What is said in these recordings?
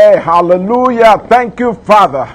Hey, hallelujah. Thank you, Father.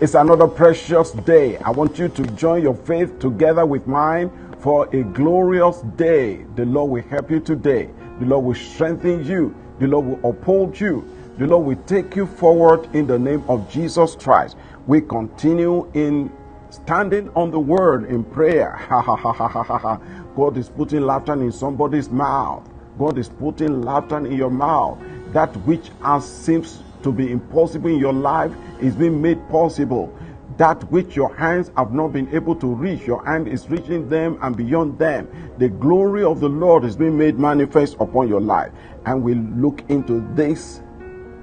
It's another precious day. I want you to join your faith together with mine for a glorious day. The Lord will help you today. The Lord will strengthen you. The Lord will uphold you. The Lord will take you forward in the name of Jesus Christ. We continue in standing on the word in prayer. God is putting laughter in somebody's mouth. God is putting laughter in your mouth. That which seems to be impossible in your life is being made possible. That which your hands have not been able to reach, your hand is reaching them and beyond them. The glory of the Lord is being made manifest upon your life. And we look into this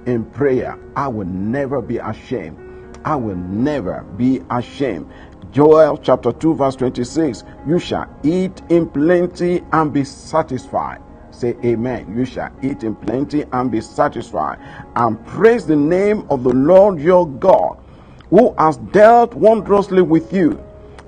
in prayer. I will never be ashamed. I will never be ashamed. Joel chapter 2 verse 26. You shall eat in plenty and be satisfied. Say amen. You shall eat in plenty and be satisfied, and praise the name of the Lord your God, who has dealt wondrously with you,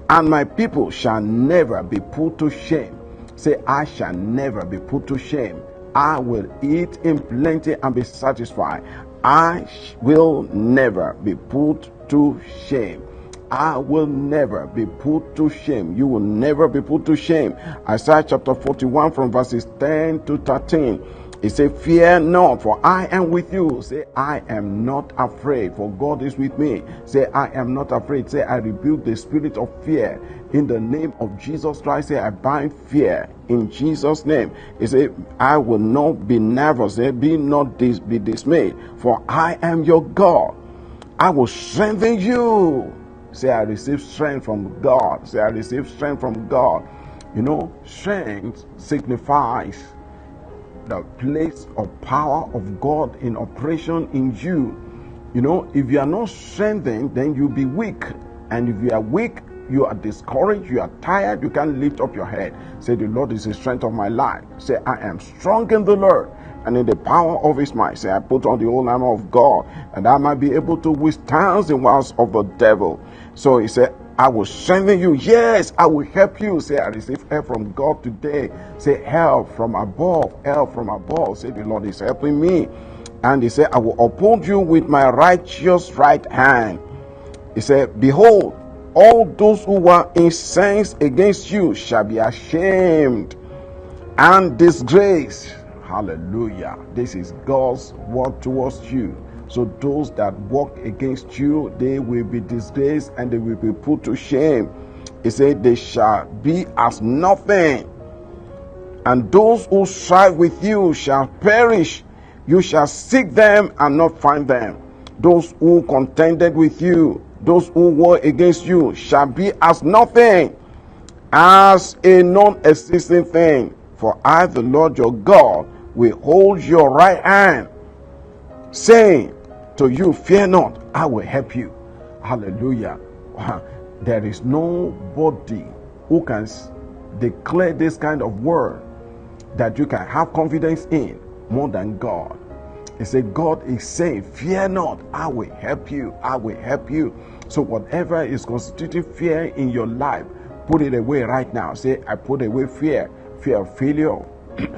and my people shall never be put to shame. Say, I shall never be put to shame. I will eat in plenty and be satisfied. I will never be put to shame. I will never be put to shame. You will never be put to shame. Isaiah chapter 41 from verses 10 to 13. It says, fear not, for I am with you. Say, I am not afraid, for God is with me. Say, I am not afraid. Say, I rebuke the spirit of fear in the name of Jesus Christ. Say, I bind fear in Jesus' name. It says, I will not be nervous. Say, be not be dismayed, for I am your God. I will strengthen you. Say, I receive strength from God. Say, I receive strength from God. You know, strength signifies the place of power of God in operation in you. You know, if you are not strengthened, then you'll be weak. And if you are weak, you are discouraged, you are tired, you can't lift up your head. Say, the Lord is the strength of my life. Say, I am strong in the Lord and in the power of his might. Say, I put on the whole armor of God, and I might be able to withstand the wiles of the devil. So he said, I will strengthen you. Yes, I will help you. Say, I receive help from God today. Say, help from above. Help from above. Say, the Lord is helping me. And he said, I will uphold you with my righteous right hand. He said, behold, all those who were incensed against you shall be ashamed and disgraced. Hallelujah. This is God's word towards you. So those that walk against you, they will be disgraced and they will be put to shame. He said, they shall be as nothing. And those who strive with you shall perish. You shall seek them and not find them. Those who contended with you, those who war against you, shall be as nothing, as a non-existing thing. For I, the Lord your God, will hold your right hand, saying to you, fear not, I will help you. Hallelujah. There is nobody who can declare this kind of word that you can have confidence in more than God. He said, God is saying, fear not, I will help you. I will help you. So whatever is constituting fear in your life, put it away right now. Say, I put away fear. Fear of failure,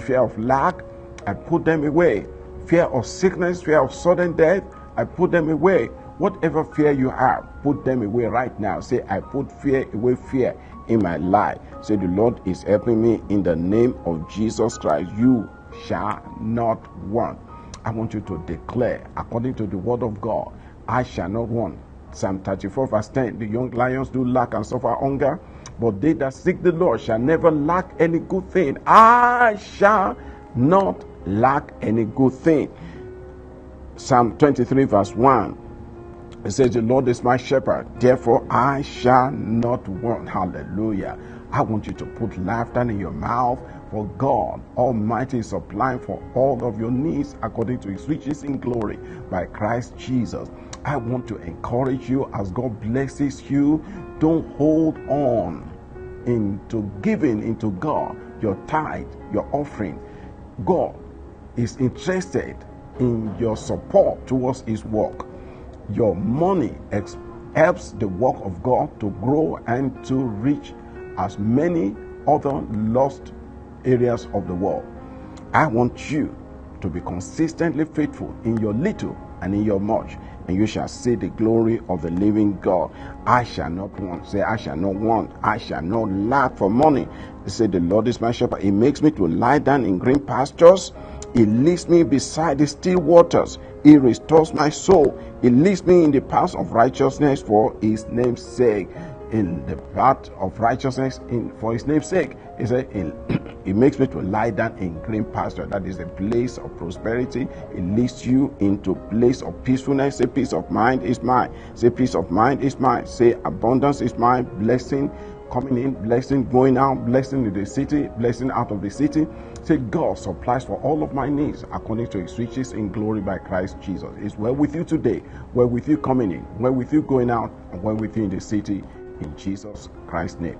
fear of lack, I put them away. Fear of sickness, fear of sudden death, I put them away. Whatever fear you have, put them away right now. Say, I put fear away, fear in my life. Say, the Lord is helping me in the name of Jesus Christ. You shall not want. I want you to declare, according to the word of God, I shall not want. Psalm 34 verse 10, the young lions do lack and suffer hunger, but they that seek the Lord shall never lack any good thing. I shall not lack any good thing. Psalm 23 verse 1. It says, the Lord is my shepherd, therefore I shall not want. Hallelujah. I want you to put laughter in your mouth, for God Almighty is supplying for all of your needs according to his riches in glory by Christ Jesus. I want to encourage you as God blesses you. Don't hold on into giving into God your tithe, your offering. God is interested in your support towards his work. Your money helps the work of God to grow and to reach as many other lost areas of the world. I want you to be consistently faithful in your little, and in your much, and you shall see the glory of the living God. I shall not want. Say, I shall not want. I shall not lack for money. Say, the Lord is my shepherd. He makes me to lie down in green pastures. He leads me beside the still waters. He restores my soul. He leads me in the paths of righteousness for his name's sake. In the path of righteousness, for his name's sake. He said, he makes me to lie down in green pasture. That is a place of prosperity. It leads you into a place of peacefulness. Say, peace of mind is mine. Say, peace of mind is mine. Say, abundance is mine. Blessing coming in, blessing going out, blessing in the city, blessing out of the city. Say, God supplies for all of my needs according to his riches in glory by Christ Jesus. It's well with you today, well with you coming in, well with you going out, and well with you in the city, in Jesus Christ's name.